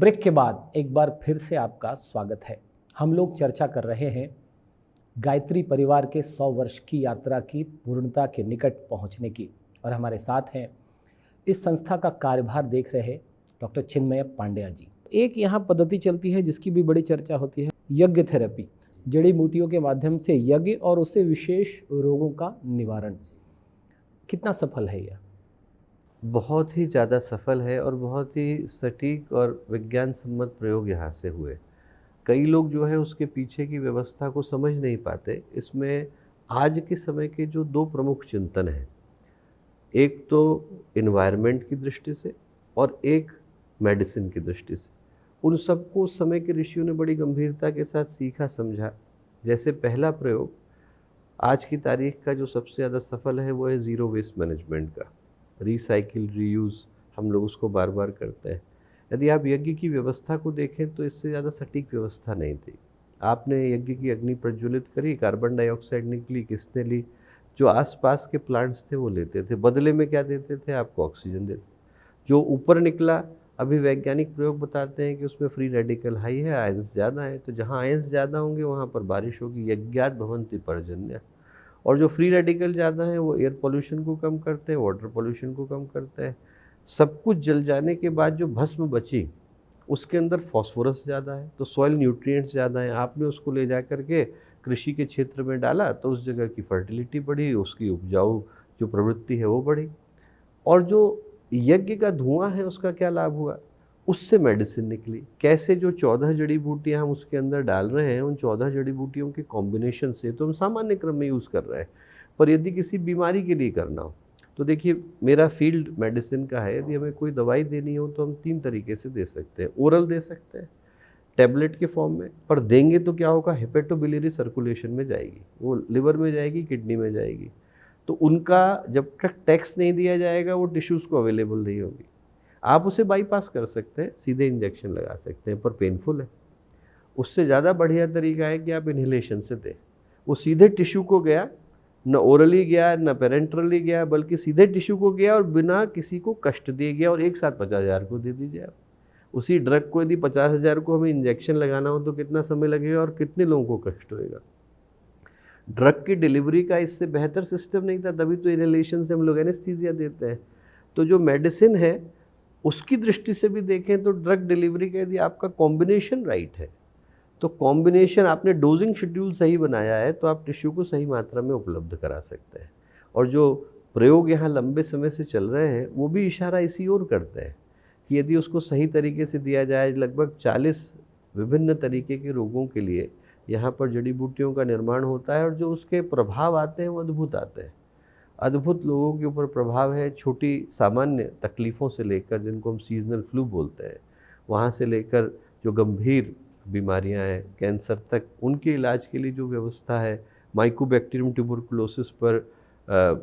Break के बाद एक बार फिर से आपका स्वागत है। हम लोग चर्चा कर रहे हैं गायत्री परिवार के 100 वर्ष की यात्रा की पूर्णता के निकट पहुंचने की, और हमारे साथ हैं इस संस्था का कार्यभार देख रहे डॉक्टर चिन्मय पांड्या जी। एक यहाँ पद्धति चलती है जिसकी भी बड़ी चर्चा होती है, यज्ञ थेरेपी, जड़ी बूटियों के माध्यम से यज्ञ और उससे विशेष रोगों का निवारण। कितना सफल है यह? बहुत ही ज़्यादा सफल है और बहुत ही सटीक और विज्ञान सम्मत प्रयोग यहाँ से हुए। कई लोग जो है उसके पीछे की व्यवस्था को समझ नहीं पाते। इसमें आज के समय के जो दो प्रमुख चिंतन हैं, एक तो इन्वायरमेंट की दृष्टि से और एक मेडिसिन की दृष्टि से, उन सबको उस समय के ऋषियों ने बड़ी गंभीरता के साथ सीखा समझा। जैसे पहला प्रयोग आज की तारीख का जो सबसे ज़्यादा सफल है वो है ज़ीरो वेस्ट मैनेजमेंट का। रिसाइकिल, रीयूज़, हम लोग उसको बार बार करते हैं। यदि आप यज्ञ की व्यवस्था को देखें तो इससे ज़्यादा सटीक व्यवस्था नहीं थी। आपने यज्ञ की अग्नि प्रज्वलित करी, कार्बन डाइऑक्साइड निकली, किसने ली? जो आसपास के प्लांट्स थे वो लेते थे। बदले में क्या देते थे? आपको ऑक्सीजन देते। जो ऊपर निकला, अभी वैज्ञानिक प्रयोग बताते हैं कि उसमें फ्री रेडिकल हाई है, आयंस ज़्यादा है। तो जहाँ आयंस ज़्यादा होंगे वहाँ पर बारिश होगी। यज्ञात भवन्ति पर्जन्य। और जो फ्री रेडिकल ज़्यादा है वो एयर पोल्यूशन को कम करते हैं, वाटर पोल्यूशन को कम करते हैं। सब कुछ जल जाने के बाद जो भस्म बची उसके अंदर फॉस्फोरस ज़्यादा है, तो सॉइल न्यूट्रिएंट्स ज़्यादा हैं। आपने उसको ले जा कर के कृषि के क्षेत्र में डाला तो उस जगह की फर्टिलिटी बढ़ी, उसकी उपजाऊ जो प्रवृत्ति है वो बढ़ी। और जो यज्ञ का धुआं है उसका क्या लाभ हुआ? उससे मेडिसिन निकली। कैसे? जो 14 जड़ी बूटियाँ हम उसके अंदर डाल रहे हैं, उन 14 जड़ी बूटियों के कॉम्बिनेशन से तो हम सामान्य क्रम में यूज़ कर रहे हैं, पर यदि किसी बीमारी के लिए करना हो तो देखिए, मेरा फील्ड मेडिसिन का है। यदि हमें कोई दवाई देनी हो तो हम 3 तरीके से दे सकते हैं। ओरल दे सकते हैं, टैबलेट के फॉर्म में, पर देंगे तो क्या होगा? हेपेटोबिलियरी सर्कुलेशन में जाएगी, वो लिवर में जाएगी, किडनी में जाएगी। तो उनका जब तक टैक्स नहीं दिया जाएगा वो टिश्यूज़ को अवेलेबल नहीं होगी। आप उसे बाईपास कर सकते हैं, सीधे इंजेक्शन लगा सकते हैं, पर पेनफुल है। उससे ज़्यादा बढ़िया तरीका है कि आप इन्हेलेशन से दें। वो सीधे टिश्यू को गया, न ओरली गया न पेरेंट्रली गया, बल्कि सीधे टिश्यू को गया और बिना किसी को कष्ट दिए गया, और एक साथ 50,000 को दे दीजिए आप। उसी ड्रग को यदि 50,000 को हमें इंजेक्शन लगाना हो तो कितना समय लगेगा और कितने लोगों को कष्ट होएगा? ड्रग की डिलीवरी का इससे बेहतर सिस्टम नहीं था, तभी तो इन्हेलेशन से हम लोग एनेस्थीसिया देते हैं। तो जो मेडिसिन है उसकी दृष्टि से भी देखें तो ड्रग डिलीवरी का यदि आपका कॉम्बिनेशन राइट है, तो कॉम्बिनेशन, आपने डोजिंग शेड्यूल सही बनाया है तो आप टिश्यू को सही मात्रा में उपलब्ध करा सकते हैं। और जो प्रयोग यहाँ लंबे समय से चल रहे हैं वो भी इशारा इसी ओर करते हैं कि यदि उसको सही तरीके से दिया जाए, लगभग 40 विभिन्न तरीके के रोगों के लिए यहाँ पर जड़ी बूटियों का निर्माण होता है, और जो उसके प्रभाव आते हैं वो अद्भुत आते हैं। अद्भुत लोगों के ऊपर प्रभाव है। छोटी सामान्य तकलीफ़ों से लेकर, जिनको हम सीजनल फ्लू बोलते हैं, वहाँ से लेकर जो गंभीर बीमारियाँ हैं, कैंसर तक, उनके इलाज के लिए जो व्यवस्था है। माइकोबैक्टीरियम ट्यूबरकुलोसिस पर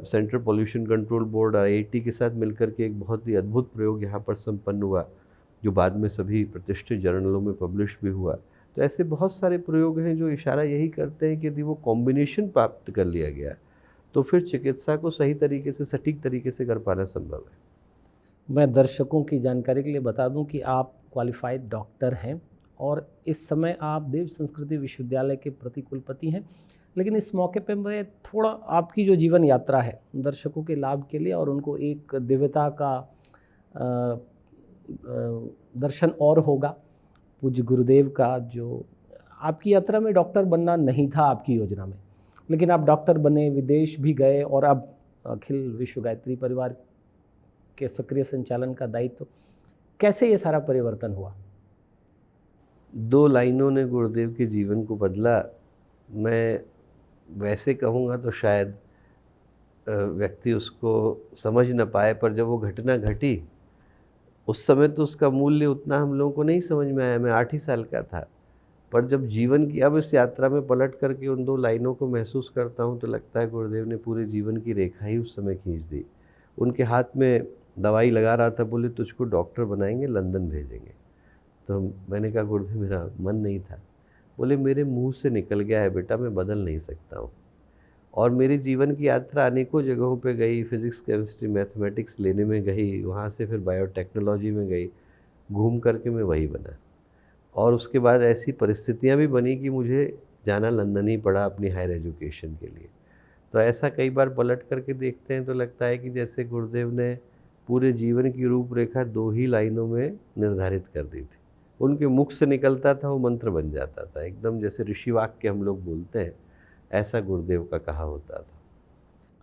central pollution control board IIT के साथ मिलकर के एक बहुत ही अद्भुत प्रयोग यहाँ पर संपन्न हुआ, जो बाद में सभी प्रतिष्ठित जर्नलों में पब्लिश भी हुआ। तो ऐसे बहुत सारे प्रयोग हैं जो इशारा यही करते हैं कि यदि वो कॉम्बिनेशन प्राप्त कर लिया गया तो फिर चिकित्सा को सही तरीके से, सटीक तरीके से कर पाना संभव है। मैं दर्शकों की जानकारी के लिए बता दूं कि आप क्वालिफाइड डॉक्टर हैं और इस समय आप देव संस्कृति विश्वविद्यालय के प्रतिकुलपति हैं। लेकिन इस मौके पे मैं थोड़ा आपकी जो जीवन यात्रा है दर्शकों के लाभ के लिए, और उनको एक दिव्यता का दर्शन और होगा पूज्य गुरुदेव का। जो आपकी यात्रा में डॉक्टर बनना नहीं था आपकी योजना में, लेकिन आप डॉक्टर बने, विदेश भी गए, और अब अखिल विश्व गायत्री परिवार के सक्रिय संचालन का दायित्व। कैसे ये सारा परिवर्तन हुआ? 2 लाइनों ने गुरुदेव के जीवन को बदला। मैं वैसे कहूँगा तो शायद व्यक्ति उसको समझ न पाए, पर जब वो घटना घटी उस समय तो उसका मूल्य उतना हम लोगों को नहीं समझ में आया। मैं 8 ही साल का था, पर जब जीवन की अब इस यात्रा में पलट करके उन 2 लाइनों को महसूस करता हूँ तो लगता है गुरुदेव ने पूरे जीवन की रेखा ही उस समय खींच दी। उनके हाथ में दवाई लगा रहा था, बोले तुझको डॉक्टर बनाएंगे, लंदन भेजेंगे। तो मैंने कहा गुरुदेव मेरा मन नहीं था। बोले मेरे मुंह से निकल गया है बेटा, मैं बदल नहीं सकता हूँ। और मेरी जीवन की यात्रा अनेकों जगहों पे गई, फिज़िक्स, केमिस्ट्री, मैथमेटिक्स लेने में गई, वहाँ से फिर बायोटेक्नोलॉजी में गई। घूम करके मैं वही बना। और उसके बाद ऐसी परिस्थितियाँ भी बनी कि मुझे जाना लंदन ही पड़ा अपनी हायर एजुकेशन के लिए। तो ऐसा कई बार पलट करके देखते हैं तो लगता है कि जैसे गुरुदेव ने पूरे जीवन की रूपरेखा 2 ही लाइनों में निर्धारित कर दी थी। उनके मुख से निकलता था वो मंत्र बन जाता था, एकदम जैसे ऋषि वाक्य हम लोग बोलते हैं, ऐसा गुरुदेव का कहा होता था।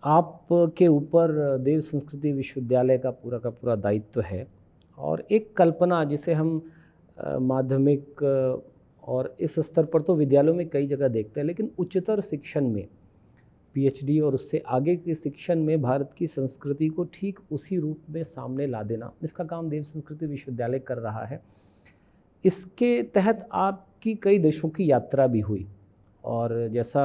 आपके ऊपर देव संस्कृति विश्वविद्यालय का पूरा दायित्व है और एक कल्पना जिसे हम माध्यमिक और इस स्तर पर तो विद्यालयों में कई जगह देखते हैं, लेकिन उच्चतर शिक्षण में पीएचडी और उससे आगे के शिक्षण में भारत की संस्कृति को ठीक उसी रूप में सामने ला देना, इसका काम देव संस्कृति विश्वविद्यालय कर रहा है। इसके तहत आपकी कई देशों की यात्रा भी हुई और जैसा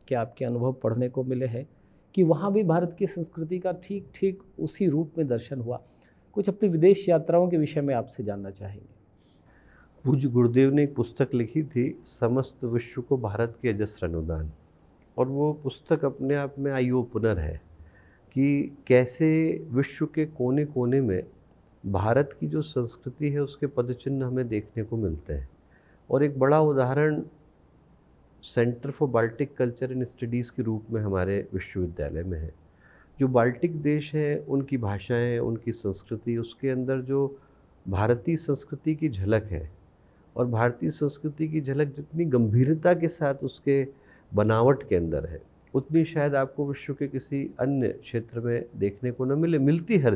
कि आपके अनुभव पढ़ने को मिले हैं कि वहाँ भी भारत की संस्कृति का ठीक ठीक उसी रूप में दर्शन हुआ। कुछ अपनी विदेश यात्राओं के विषय में आपसे जानना चाहेंगे। पूज्य गुरुदेव ने एक पुस्तक लिखी थी, समस्त विश्व को भारत के अजस्र अनुदान, और वो पुस्तक अपने आप में आई ओपनर है कि कैसे विश्व के कोने कोने में भारत की जो संस्कृति है उसके पदचिन्ह हमें देखने को मिलते हैं। और एक बड़ा उदाहरण centre for Baltic culture and studies के रूप में हमारे विश्वविद्यालय में है। जो बाल्टिक देश हैं, उनकी भाषाएं, उनकी संस्कृति, उसके अंदर जो भारतीय संस्कृति की झलक है, और भारतीय संस्कृति की झलक जितनी गंभीरता के साथ उसके बनावट के अंदर है, उतनी शायद आपको विश्व के किसी अन्य क्षेत्र में देखने को न मिले। मिलती हर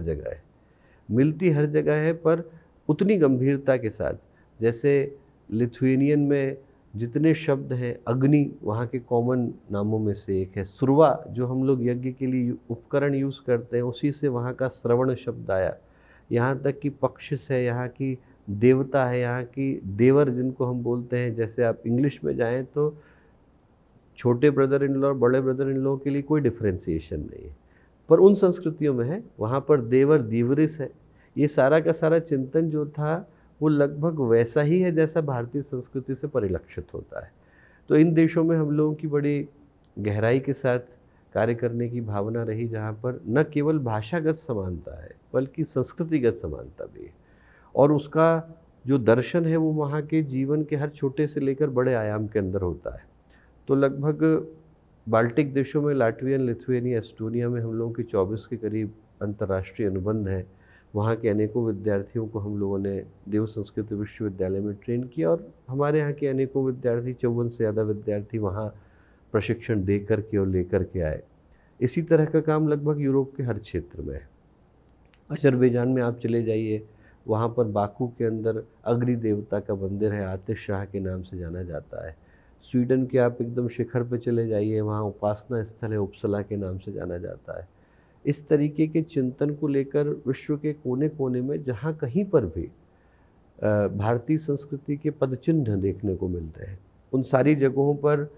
जगह है, पर उतनी गंभीरता के साथ। जैसे लिथुएनियन में जितने शब्द हैं, अग्नि वहाँ के कॉमन नामों में से एक है। सुरवा जो हम लोग यज्ञ के लिए उपकरण यूज़ करते हैं, उसी से वहाँ का श्रवण शब्द आया। यहाँ तक कि पक्षस है, यहाँ की देवता है, यहाँ की देवर जिनको हम बोलते हैं। जैसे आप इंग्लिश में जाएं तो छोटे ब्रदर इन लॉ और बड़े ब्रदर इन लॉ के लिए कोई डिफ्रेंसिएशन नहीं है, पर उन संस्कृतियों में है। वहाँ पर देवर दीवरिस है। ये सारा का सारा चिंतन जो था वो लगभग वैसा ही है जैसा भारतीय संस्कृति से परिलक्षित होता है। तो इन देशों में हम लोगों की बड़ी गहराई के साथ कार्य करने की भावना रही, जहाँ पर न केवल भाषागत समानता है बल्कि संस्कृतिगत समानता भी है। और उसका जो दर्शन है वो वहाँ के जीवन के हर छोटे से लेकर बड़े आयाम के अंदर होता है। तो लगभग बाल्टिक देशों में लाटवियन, लिथुएनिया, एस्टोनिया में हम लोगों के 24 के करीब अंतर्राष्ट्रीय अनुबंध हैं। वहाँ के अनेकों विद्यार्थियों को हम लोगों ने देव संस्कृति विश्वविद्यालय में ट्रेन किया, और हमारे यहाँ के अनेकों विद्यार्थी, 54 से ज़्यादा विद्यार्थी वहाँ प्रशिक्षण दे कर के और लेकर के आए। इसी तरह का काम लगभग यूरोप के हर क्षेत्र में है। अजरबैजान में आप चले जाइए, वहाँ पर बाकू के अंदर अग्नि देवता का मंदिर है, आतिश शाह के नाम से जाना जाता है। स्वीडन के आप एकदम शिखर पर चले जाइए, वहाँ उपासना स्थल है, उपसला के नाम से जाना जाता है। इस तरीके के चिंतन को लेकर विश्व के कोने कोने में जहाँ कहीं पर भी भारतीय संस्कृति के पदचिन्ह देखने को मिलते हैं, उन सारी जगहों पर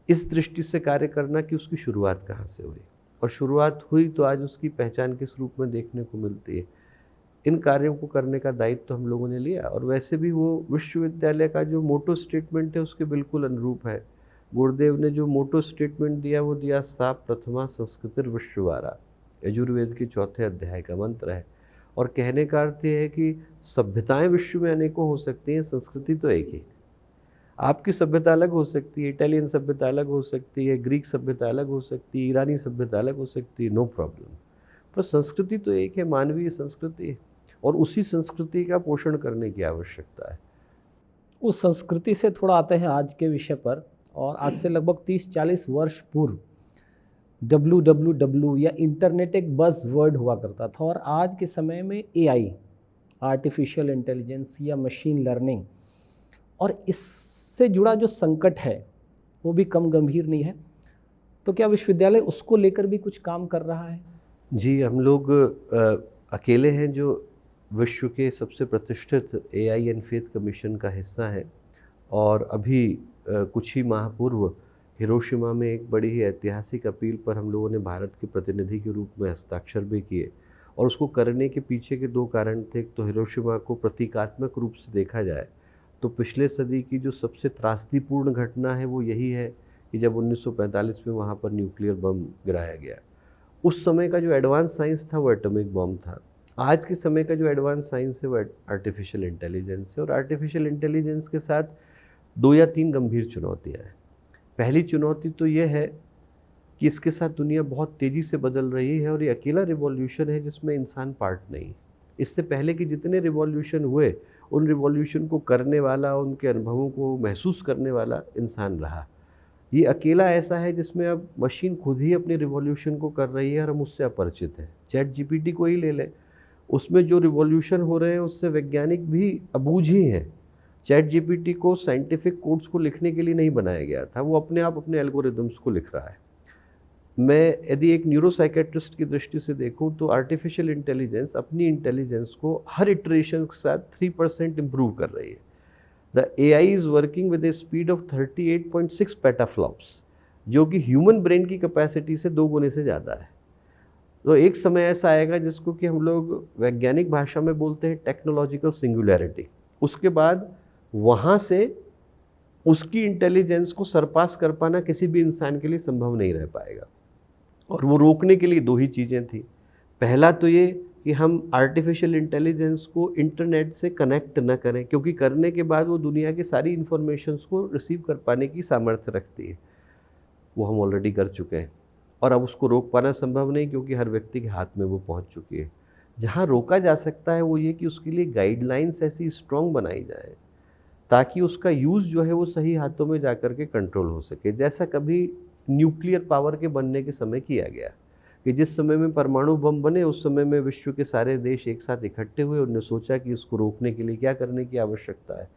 इस दृष्टि से कार्य करना कि उसकी शुरुआत कहाँ से हुई, और शुरुआत हुई तो आज उसकी पहचान किस रूप में देखने को मिलती है। इन कार्यों को करने का दायित्व तो हम लोगों ने लिया, और वैसे भी वो विश्वविद्यालय का जो मोटो स्टेटमेंट है उसके बिल्कुल अनुरूप है। गुरुदेव ने जो मोटो स्टेटमेंट दिया वो दिया, सा प्रथमा संस्कृतिर विश्ववारा, यजुर्वेद के 4थे अध्याय का मंत्र है। और कहने का अर्थ ये है कि सभ्यताएं विश्व में अनेकों हो सकती हैं, संस्कृति तो एक ही। आपकी सभ्यता अलग हो सकती है, इटालियन सभ्यता अलग हो सकती है, ग्रीक सभ्यता अलग हो सकती है, ईरानी सभ्यता अलग हो सकती है, नो प्रॉब्लम, पर संस्कृति तो एक है, मानवीय संस्कृति है, और उसी संस्कृति का पोषण करने की आवश्यकता है। उस संस्कृति से थोड़ा आते हैं आज के विषय पर, और आज से लगभग 30-40 वर्ष पूर्व www या इंटरनेट एक बज़ वर्ड हुआ करता था, और आज के समय में AI, आर्टिफिशियल इंटेलिजेंस या मशीन लर्निंग, और इससे जुड़ा जो संकट है वो भी कम गंभीर नहीं है। तो क्या विश्वविद्यालय उसको लेकर भी कुछ काम कर रहा है? जी, हम लोग अकेले हैं जो विश्व के सबसे प्रतिष्ठित AI एंड फेथ कमीशन का हिस्सा है। और अभी कुछ ही माह पूर्व हिरोशिमा में एक बड़ी ही ऐतिहासिक अपील पर हम लोगों ने भारत के प्रतिनिधि के रूप में हस्ताक्षर भी किए, और उसको करने के पीछे के 2 कारण थे। तो हिरोशिमा को प्रतीकात्मक रूप से देखा जाए तो पिछले सदी की जो सबसे त्रासदीपूर्ण घटना है वो यही है कि जब 1945 में वहाँ पर न्यूक्लियर बम गिराया गया। उस समय का जो एडवांस साइंस था वो एटॉमिक बम था, आज के समय का जो एडवांस साइंस है वो आर्टिफिशियल इंटेलिजेंस है, और आर्टिफिशियल इंटेलिजेंस के साथ 2 या 3 गंभीर चुनौतियाँ हैं। पहली चुनौती तो ये है कि इसके साथ दुनिया बहुत तेज़ी से बदल रही है, और ये अकेला रिवॉल्यूशन है जिसमें इंसान पार्ट नहीं। इससे पहले कि जितने रिवॉल्यूशन हुए, उन रिवॉल्यूशन को करने वाला, उनके अनुभवों को महसूस करने वाला इंसान रहा। ये अकेला ऐसा है जिसमें अब मशीन खुद ही अपने रिवॉल्यूशन को कर रही है और हम उससे अपरिचित हैं। चैट जीपीटी को ही ले लें, उसमें जो रिवॉल्यूशन हो रहे हैं उससे वैज्ञानिक भी अबूझ ही हैं। चैट जीपीटी को साइंटिफिक कोड्स को लिखने के लिए नहीं बनाया गया था, वो अपने आप अपने एल्गोरिदम्स को लिख रहा है। मैं यदि एक न्यूरोसाइकेट्रिस्ट की दृष्टि से देखूं तो आर्टिफिशियल इंटेलिजेंस अपनी इंटेलिजेंस को हर इटरेशन के साथ 3% इम्प्रूव कर रही है। The AI is working with A speed of 38.6 petaflops, जो कि ह्यूमन ब्रेन की कैपेसिटी से 2 गुने से ज़्यादा है। तो एक समय ऐसा आएगा जिसको कि हम लोग वैज्ञानिक भाषा में बोलते हैं टेक्नोलॉजिकल सिंगुलैरिटी। उसके बाद वहाँ से उसकी इंटेलिजेंस को सरपास कर पाना किसी भी इंसान के लिए संभव नहीं रह पाएगा। और वो रोकने के लिए 2 ही चीज़ें थी। पहला तो ये कि हम आर्टिफिशियल इंटेलिजेंस को इंटरनेट से कनेक्ट न करें, क्योंकि करने के बाद वो दुनिया की सारी इन्फॉर्मेशंस को रिसीव कर पाने की सामर्थ्य रखती है। वो हम ऑलरेडी कर चुके हैं, और अब उसको रोक पाना संभव नहीं, क्योंकि हर व्यक्ति के हाथ में वो पहुंच चुकी है। जहां रोका जा सकता है वो ये कि उसके लिए गाइडलाइंस ऐसी स्ट्रॉन्ग बनाई जाए ताकि उसका यूज़ जो है वो सही हाथों में जा कर के कंट्रोल हो सके। जैसा कभी न्यूक्लियर पावर के बनने के समय किया गया, कि जिस समय में परमाणु बम बने उस समय में विश्व के सारे देश एक साथ इकट्ठे हुए, उन्होंने सोचा कि इसको रोकने के लिए क्या करने की आवश्यकता है।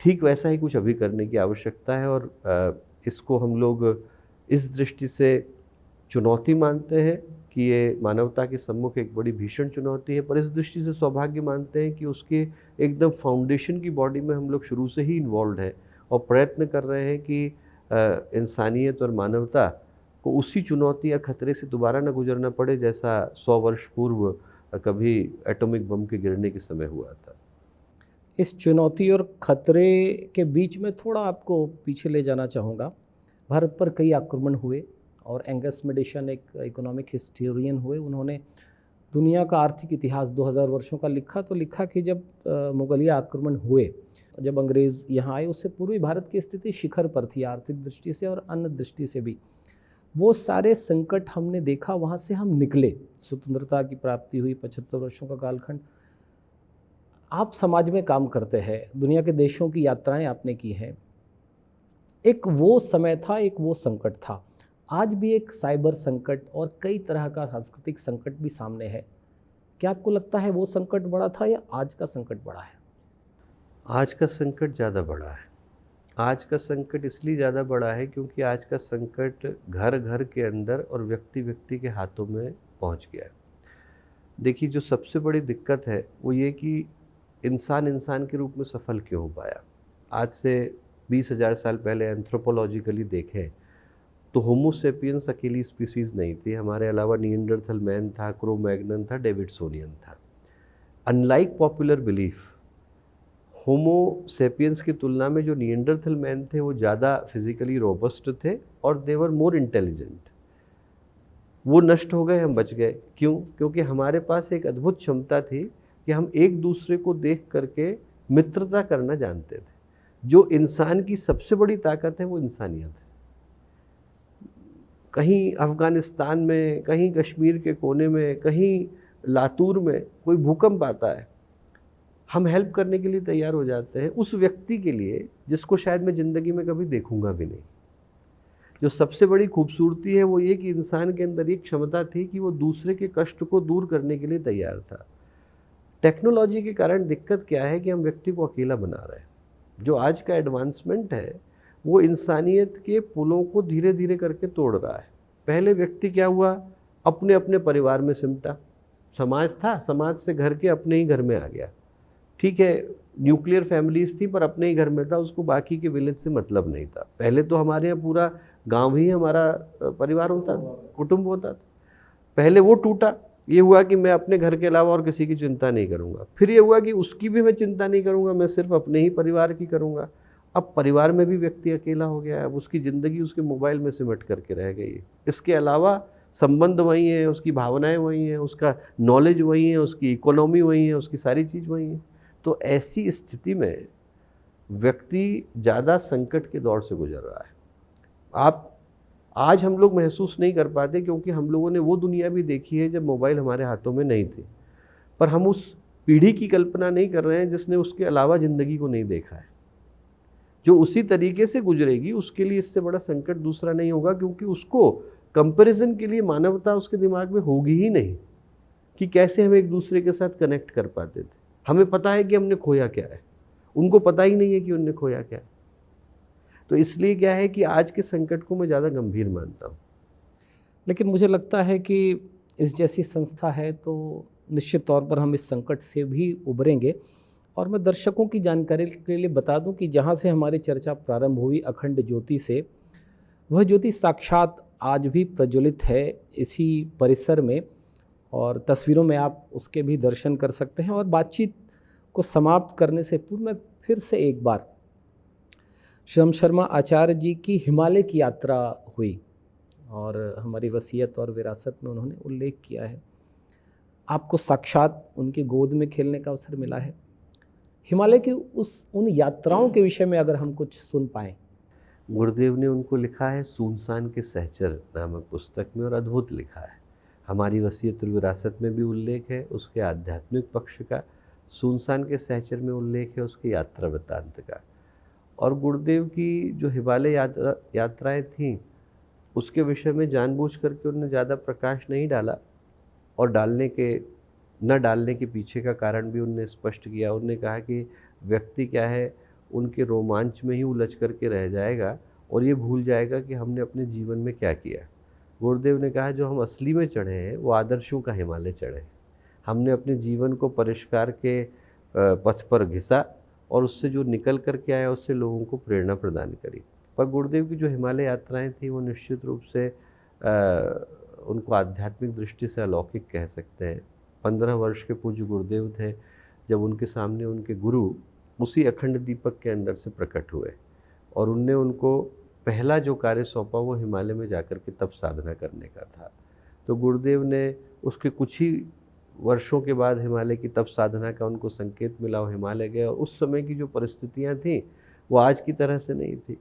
ठीक वैसा ही कुछ अभी करने की आवश्यकता है, और इसको हम लोग इस दृष्टि से चुनौती मानते हैं कि ये मानवता के सम्मुख एक बड़ी भीषण चुनौती है, पर इस दृष्टि से सौभाग्य मानते हैं कि उसके एकदम फाउंडेशन की बॉडी में हम लोग शुरू से ही इन्वॉल्व हैं और प्रयत्न कर रहे हैं कि इंसानियत और मानवता को उसी चुनौती या खतरे से दोबारा न गुजरना पड़े जैसा 100 वर्ष पूर्व कभी एटॉमिक बम के गिरने के समय हुआ था। इस चुनौती और खतरे के बीच में थोड़ा आपको पीछे ले जाना चाहूँगा। भारत पर कई आक्रमण हुए, और एंगस मेडिसन एक इकोनॉमिक हिस्टोरियन हुए, उन्होंने दुनिया का आर्थिक इतिहास 2000 वर्षों का लिखा। तो लिखा कि जब मुगलिया आक्रमण हुए, जब अंग्रेज़ यहाँ आए, उससे पूर्वी भारत की स्थिति शिखर पर थी आर्थिक दृष्टि से और अन्य दृष्टि से भी। वो सारे संकट हमने देखा, वहाँ से हम निकले, स्वतंत्रता की प्राप्ति हुई, 75 वर्षों का कालखंड। आप समाज में काम करते हैं, दुनिया के देशों की यात्राएं आपने की हैं। एक वो समय था, एक वो संकट था। आज भी एक साइबर संकट और कई तरह का सांस्कृतिक संकट भी सामने है। क्या आपको लगता है वो संकट बड़ा था या आज का संकट बड़ा है? आज का संकट ज़्यादा बड़ा है। आज का संकट इसलिए ज़्यादा बड़ा है क्योंकि आज का संकट घर घर के अंदर और व्यक्ति व्यक्ति के हाथों में पहुंच गया है। देखिए, जो सबसे बड़ी दिक्कत है वो ये कि इंसान इंसान के रूप में सफल क्यों हो पाया। आज से 20,000 साल पहले एंथ्रोपोलॉजिकली देखें तो होमो सेपियंस अकेली स्पीसीज़ नहीं थी। हमारे अलावा निएंडरथल मैन था, क्रो-मैग्नन था, डेविडसोनियन था। अनलाइक पॉपुलर बिलीफ, होमो सेपियंस की तुलना में जो निएंडरथल मैन थे वो ज़्यादा फिजिकली रोबस्ट थे और दे वर मोर इंटेलिजेंट। वो नष्ट हो गए, हम बच गए। क्यों? क्योंकि हमारे पास एक अद्भुत क्षमता थी कि हम एक दूसरे को देख करके मित्रता करना जानते थे। जो इंसान की सबसे बड़ी ताकत है वो इंसानियत है। कहीं अफ़गानिस्तान में, कहीं कश्मीर के कोने में, कहीं लातूर में कोई भूकंप आता है, हम हेल्प करने के लिए तैयार हो जाते हैं उस व्यक्ति के लिए जिसको शायद मैं ज़िंदगी में कभी देखूंगा भी नहीं। जो सबसे बड़ी खूबसूरती है वो ये कि इंसान के अंदर एक क्षमता थी कि वो दूसरे के कष्ट को दूर करने के लिए तैयार था। टेक्नोलॉजी के कारण दिक्कत क्या है कि हम व्यक्ति को अकेला बना रहे हैं। जो आज का एडवांसमेंट है वो इंसानियत के पुलों को धीरे धीरे करके तोड़ रहा है। पहले व्यक्ति क्या हुआ, अपने अपने परिवार में सिमटा। समाज था, समाज से घर के अपने ही घर में आ गया। ठीक है, न्यूक्लियर फैमिलीज थी पर अपने ही घर में था, उसको बाकी के विलेज से मतलब नहीं था। पहले तो हमारे यहाँ पूरा गांव ही हमारा परिवार होता था, कुटुंब होता था। पहले वो टूटा, ये हुआ कि मैं अपने घर के अलावा और किसी की चिंता नहीं करूँगा। फिर ये हुआ कि उसकी भी मैं चिंता नहीं करूँगा, मैं सिर्फ अपने ही परिवार की करूँगा। अब परिवार में भी व्यक्ति अकेला हो गया है, अब उसकी ज़िंदगी उसके मोबाइल में सिमट करके रह गई है। इसके अलावा संबंध वही है, उसकी भावनाएं वही हैं, उसका नॉलेज वही है, उसकी इकोनॉमी वही है, उसकी सारी चीज़ वही है। तो ऐसी स्थिति में व्यक्ति ज़्यादा संकट के दौर से गुजर रहा है। आप आज हम लोग महसूस नहीं कर पाते क्योंकि हम लोगों ने वो दुनिया भी देखी है जब मोबाइल हमारे हाथों में नहीं थी, पर हम उस पीढ़ी की कल्पना नहीं कर रहे हैं जिसने उसके अलावा ज़िंदगी को नहीं देखा है। जो उसी तरीके से गुजरेगी उसके लिए इससे बड़ा संकट दूसरा नहीं होगा, क्योंकि उसको कंपैरिजन के लिए मानवता उसके दिमाग में होगी ही नहीं कि कैसे हम एक दूसरे के साथ कनेक्ट कर पाते थे। हमें पता है कि हमने खोया क्या है, उनको पता ही नहीं है कि उनने खोया क्या है। तो इसलिए क्या है कि आज के संकट को मैं ज़्यादा गंभीर मानता हूँ। लेकिन मुझे लगता है कि इस जैसी संस्था है तो निश्चित तौर पर हम इस संकट से भी उबरेंगे। और मैं दर्शकों की जानकारी के लिए बता दूं कि जहां से हमारी चर्चा प्रारंभ हुई अखंड ज्योति से, वह ज्योति साक्षात आज भी प्रज्वलित है इसी परिसर में, और तस्वीरों में आप उसके भी दर्शन कर सकते हैं। और बातचीत को समाप्त करने से पूर्व मैं फिर से एक बार श्रम शर्मा आचार्य जी की हिमालय की यात्रा हुई और हमारी वसीयत और विरासत में उन्होंने उल्लेख किया है। आपको साक्षात उनकी गोद में खेलने का अवसर मिला है। हिमालय की उन यात्राओं के विषय में अगर हम कुछ सुन पाएँ। गुरुदेव ने उनको लिखा है सुनसान के सहचर नामक पुस्तक में, और अद्भुत लिखा है। हमारी वसीयत और विरासत में भी उल्लेख है उसके आध्यात्मिक पक्ष का, सुनसान के सहचर में उल्लेख है उसके यात्रा वृत्तांत का। और गुरुदेव की जो हिमालय यात्राएं थीं उसके विषय में जानबूझ करके उन्होंने ज़्यादा प्रकाश नहीं डाला, और न डालने के पीछे का कारण भी उन्होंने स्पष्ट किया। उन्होंने कहा कि व्यक्ति क्या है, उनके रोमांच में ही उलझ करके रह जाएगा और ये भूल जाएगा कि हमने अपने जीवन में क्या किया। गुरुदेव ने कहा जो हम असली में चढ़े हैं वो आदर्शों का हिमालय चढ़े हैं। हमने अपने जीवन को परिष्कार के पथ पर घिसा और उससे जो निकल करके आया उससे लोगों को प्रेरणा प्रदान करी। पर गुरुदेव की जो हिमालय यात्राएं थी वो निश्चित रूप से उनको आध्यात्मिक दृष्टि से अलौकिक कह सकते हैं। 15 वर्ष के पूज्य गुरुदेव थे जब उनके सामने उनके गुरु उसी अखंड दीपक के अंदर से प्रकट हुए, और उनने उनको पहला जो कार्य सौंपा वो हिमालय में जाकर के तप साधना करने का था। तो गुरुदेव ने उसके कुछ ही वर्षों के बाद हिमालय की तप साधना का उनको संकेत मिला, वो हिमालय गए। और उस समय की जो परिस्थितियाँ थीं वो आज की तरह से नहीं थी।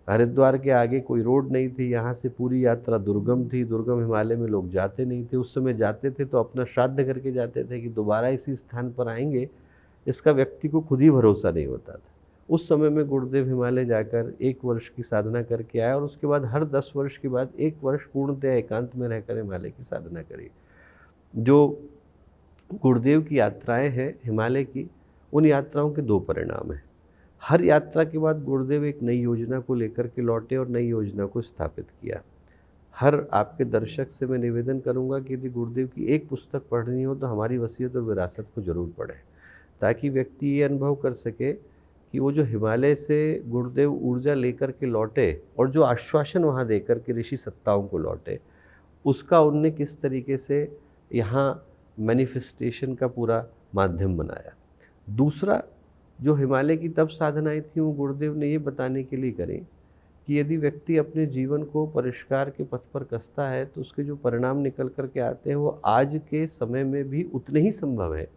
हरिद्वार के आगे कोई रोड नहीं थी, यहाँ से पूरी यात्रा दुर्गम थी। दुर्गम हिमालय में लोग जाते नहीं थे। उस समय जाते थे तो अपना श्राद्ध करके जाते थे कि दोबारा इसी स्थान पर आएंगे, इसका व्यक्ति को खुद ही भरोसा नहीं होता था। उस समय में गुरुदेव हिमालय जाकर 1 वर्ष की साधना करके आए, और उसके बाद हर 10 वर्ष के बाद 1 वर्ष पूर्णतः एकांत में रहकर हिमालय की साधना करी। जो गुरुदेव की यात्राएं हैं हिमालय की, उन यात्राओं के 2 परिणाम हैं। हर यात्रा के बाद गुरुदेव एक नई योजना को लेकर के लौटे और नई योजना को स्थापित किया। हर आपके दर्शक से मैं निवेदन करूंगा कि यदि गुरुदेव की एक पुस्तक पढ़नी हो तो हमारी वसीयत और विरासत को ज़रूर पढ़ें, ताकि व्यक्ति ये अनुभव कर सके कि वो जो हिमालय से गुरुदेव ऊर्जा लेकर के लौटे और जो आश्वासन वहाँ देकर के ऋषि सत्ताओं को लौटे, उसका उनने किस तरीके से यहाँ मैनिफेस्टेशन का पूरा माध्यम बनाया। दूसरा, जो हिमालय की तप साधनाएं थी वो गुरुदेव ने ये बताने के लिए करें कि यदि व्यक्ति अपने जीवन को परिष्कार के पथ पर कसता है तो उसके जो परिणाम निकल कर के आते हैं वो आज के समय में भी उतने ही संभव है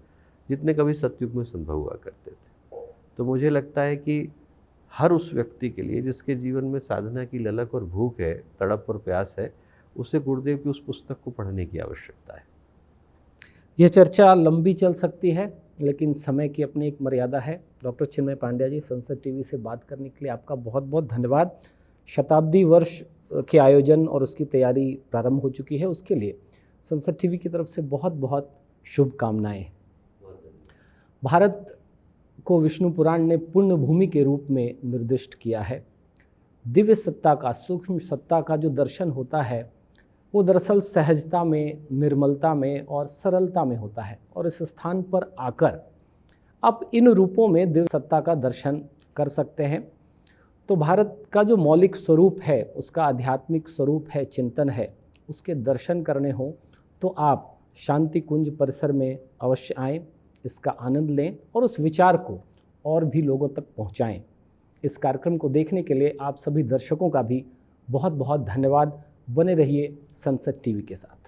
जितने कभी सतयुग में संभव हुआ करते थे। तो मुझे लगता है कि हर उस व्यक्ति के लिए जिसके जीवन में साधना की ललक और भूख है, तड़प और प्यास है, उसे गुरुदेव की उस पुस्तक को पढ़ने की आवश्यकता है। यह चर्चा लंबी चल सकती है लेकिन समय की अपनी एक मर्यादा है। डॉक्टर चिन्मय पांड्या जी, संसद टीवी से बात करने के लिए आपका बहुत बहुत धन्यवाद। शताब्दी वर्ष के आयोजन और उसकी तैयारी प्रारंभ हो चुकी है, उसके लिए संसद टीवी की तरफ से बहुत बहुत शुभकामनाएं। भारत को विष्णु पुराण ने पुण्य भूमि के रूप में निर्दिष्ट किया है। दिव्य सत्ता का, सूक्ष्म सत्ता का जो दर्शन होता है वो दरअसल सहजता में, निर्मलता में और सरलता में होता है। और इस स्थान पर आकर आप इन रूपों में दिव्य सत्ता का दर्शन कर सकते हैं। तो भारत का जो मौलिक स्वरूप है, उसका आध्यात्मिक स्वरूप है, चिंतन है, उसके दर्शन करने हों तो आप शांति कुंज परिसर में अवश्य आएँ, इसका आनंद लें और उस विचार को और भी लोगों तक पहुंचाएं। इस कार्यक्रम को देखने के लिए आप सभी दर्शकों का भी बहुत बहुत धन्यवाद। बने रहिए संसद टीवी के साथ।